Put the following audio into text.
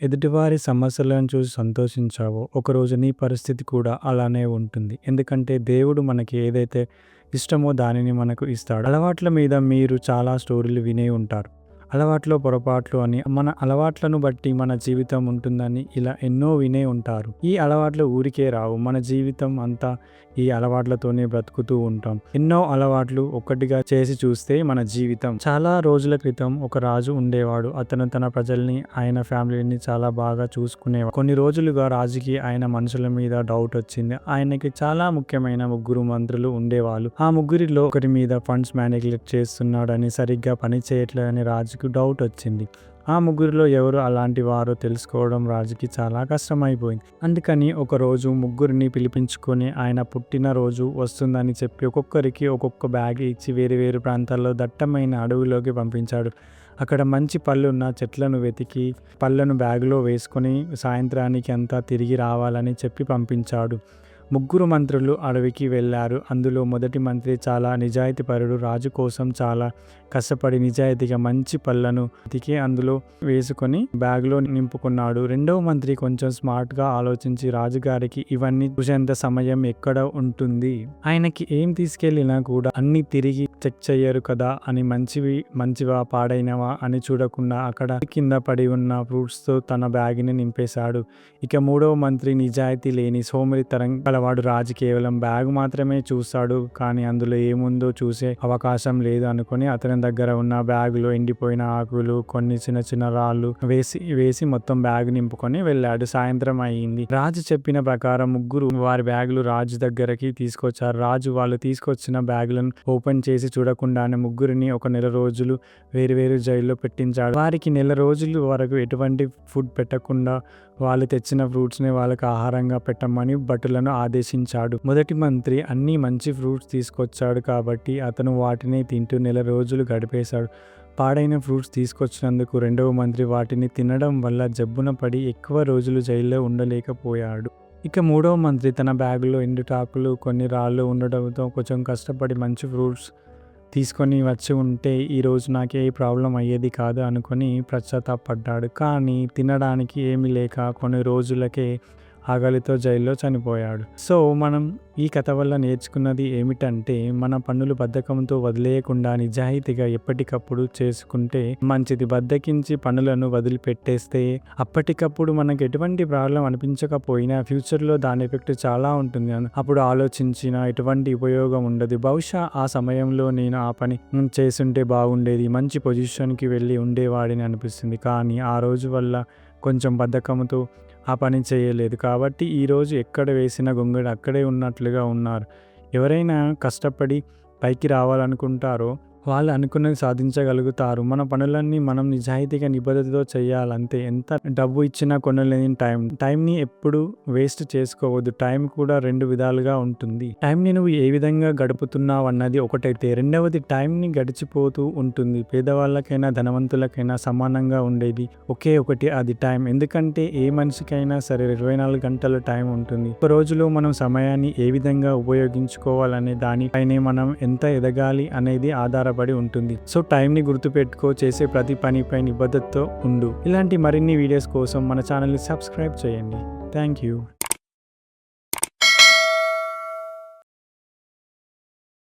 ఎదుటివారి సమస్యలను చూసి సంతోషించావో, ఒకరోజు నీ పరిస్థితి కూడా అలానే ఉంటుంది. ఎందుకంటే దేవుడు మనకి ఏదైతే ఇష్టమో దానిని మనకు ఇస్తాడు. అలవాట్ల మీద మీరు చాలా స్టోరీలు వినే ఉంటారు. అలవాట్లో పొరపాట్లు అని, మన అలవాట్లను బట్టి మన జీవితం ఉంటుందని ఇలా ఎన్నో వినే ఉంటారు. ఈ అలవాట్లు ఊరికే రావు. మన జీవితం అంతా ఈ అలవాట్లతోనే బ్రతుకుతూ ఉంటాం. ఎన్నో అలవాట్లు ఒక్కటిగా చేసి చూస్తే మన జీవితం. చాలా రోజుల క్రితం ఒక రాజు ఉండేవాడు. అతను తన ప్రజల్ని, ఆయన ఫ్యామిలీని చాలా బాగా చూసుకునేవాడు. కొన్ని రోజులుగా రాజుకి ఆయన మనుషుల మీద డౌట్ వచ్చింది. ఆయనకి చాలా ముఖ్యమైన 3 మంత్రులు ఉండేవాళ్ళు. ఆ ముగ్గురిలో ఒకరి మీద ఫండ్స్ మేనేజ్మెంట్ చేస్తున్నాడని, సరిగ్గా పని చేయట్లేదని రాజుకు డౌట్ వచ్చింది. ఆ ముగ్గురిలో ఎవరు అలాంటి వారో తెలుసుకోవడం రాజుకి చాలా కష్టమైపోయింది. అందుకని ఒకరోజు ముగ్గురిని పిలిపించుకొని ఆయన పుట్టినరోజు వస్తుందని చెప్పి ఒక్కొక్కరికి ఒక్కొక్క బ్యాగ్ ఇచ్చి వేరు వేరు ప్రాంతాల్లో దట్టమైన అడవిలోకి పంపించాడు. అక్కడ మంచి పళ్ళున్న చెట్లను వెతికి పళ్ళను బ్యాగులో వేసుకొని సాయంత్రానికి అంతా తిరిగి రావాలని చెప్పి పంపించాడు. 3 మంత్రులు అడవికి వెళ్ళారు. అందులో మొదటి మంత్రి చాలా నిజాయితీపరుడు. రాజు కోసం చాలా కష్టపడి నిజాయితీగా మంచి పళ్ళను వెతికి అందులో వేసుకొని బ్యాగ్లో నింపుకున్నాడు. రెండవ మంత్రి కొంచెం స్మార్ట్గా ఆలోచించి రాజుగారికి ఇవన్నీ చూసేంత సమయం ఎక్కడ ఉంటుంది, ఆయనకి ఏం తీసుకెళ్ళినా కూడా అన్ని తిరిగి చెక్ చెయ్యరు కదా అని, మంచివా పాడైనవా అని చూడకుండా అక్కడ కింద పడి ఉన్న ఫ్రూట్స్తో తన బ్యాగ్ని నింపేశాడు. ఇక మూడవ మంత్రి నిజాయితీ లేని సోమరితనం గలవాడు. రాజు కేవలం బ్యాగ్ మాత్రమే చూస్తాడు, కానీ అందులో ఏముందో చూసే అవకాశం లేదు అనుకుని అతని దగ్గర ఉన్న బ్యాగులో ఎండిపోయిన ఆకులు, కొన్ని చిన్న చిన్న రాళ్ళు వేసి మొత్తం బ్యాగ్ నింపుకొని వెళ్ళాడు. సాయంత్రం అయ్యింది. రాజు చెప్పిన ప్రకారం 3 వారి బ్యాగులు రాజు దగ్గరకి తీసుకొచ్చారు. రాజు వాళ్ళు తీసుకొచ్చిన బ్యాగులను ఓపెన్ చేసి చూడకుండానే 3 ఒక నెల రోజులు వేరువేరు జైల్లో పెట్టించాడు. వారికి నెల రోజుల వరకు ఎటువంటి ఫుడ్ పెట్టకుండా వాళ్ళు తెచ్చిన ఫ్రూట్స్ని వాళ్ళకి ఆహారంగా పెట్టమని భటులను ఆదేశించాడు. మొదటి మంత్రి అన్ని మంచి ఫ్రూట్స్ తీసుకొచ్చాడు కాబట్టి అతను వాటిని తింటూ నెల రోజులు గడిపేశాడు. పాడైన ఫ్రూట్స్ తీసుకొచ్చినందుకు రెండవ మంత్రి వాటిని తినడం వల్ల జబ్బున పడి ఎక్కువ రోజులు జైల్లో ఉండలేకపోయాడు. ఇక మూడవ మంత్రి తన బ్యాగులో ఎండుటాకులు, కొన్ని రాళ్ళు ఉండడంతో కొంచెం కష్టపడి మంచి ఫ్రూట్స్ తీసుకొని వచ్చి ఉంటే ఈరోజు నాకు ఏ ప్రాబ్లం అయ్యేది కాదు అనుకొని పశ్చాత్తాపడ్డాడు. కానీ తినడానికి ఏమీ లేక కొన్ని రోజులకే ఆకలితో జైల్లో చనిపోయాడు. సో మనం ఈ కథ వల్ల నేర్చుకున్నది ఏమిటంటే, మన పనులు బద్ధకంతో వదిలేయకుండా నిజాయితీగా ఎప్పటికప్పుడు చేసుకుంటే మంచిది. బద్ధకించి పనులను వదిలిపెట్టేస్తే అప్పటికప్పుడు మనకు ఎటువంటి ప్రాబ్లం అనిపించకపోయినా ఫ్యూచర్లో దాని ఎఫెక్ట్ చాలా ఉంటుంది. అప్పుడు ఆలోచించిన ఎటువంటి ఉపయోగం ఉండదు. బహుశా ఆ సమయంలో నేను ఆ పని చేసుంటే బాగుండేది, మంచి పొజిషన్కి వెళ్ళి ఉండేవాడిని అనిపిస్తుంది. కానీ ఆ రోజు వల్ల కొంచెం బద్ధకంతో ఆ పని చేయలేదు కాబట్టి ఈరోజు ఎక్కడ వేసిన గొంగళి అక్కడే ఉన్నట్లుగా ఉన్నారు. ఎవరైనా కష్టపడి పైకి రావాలనుకుంటారో వాళ్ళు అనుకున్నది సాధించగలుగుతారు. మన పనులన్నీ మనం నిజాయితీగా నిబద్ధతతో చేయాలంతే. ఎంత డబ్బు ఇచ్చినా కొనలేని టైంని ఎప్పుడు వేస్ట్ చేసుకోవద్దు. టైం కూడా 2 విధాలుగా ఉంటుంది. టైంని నువ్వు ఏ విధంగా గడుపుతున్నావు అన్నది ఒకటైతే, రెండవది టైంని గడిచిపోతూ ఉంటుంది. పేదవాళ్ళకైనా ధనవంతులకైనా సమానంగా ఉండేది ఒకే ఒకటి, అది టైం. ఎందుకంటే ఏ మనిషికైనా సరే 24 గంటల టైం ఉంటుంది. ఒక రోజులో మనం సమయాన్ని ఏ విధంగా ఉపయోగించుకోవాలనే దానిపైనే మనం ఎంత ఎదగాలి అనేది ఆధారపడి ఉంటుంది. సో టైంని గుర్తుపెట్టుకో, చేసే ప్రతి పనిపై నిబద్ధతతో ఉండు. ఇలాంటి మరిన్ని వీడియోస్ కోసం మన ఛానల్ని సబ్స్క్రైబ్ చేయండి. Thank you.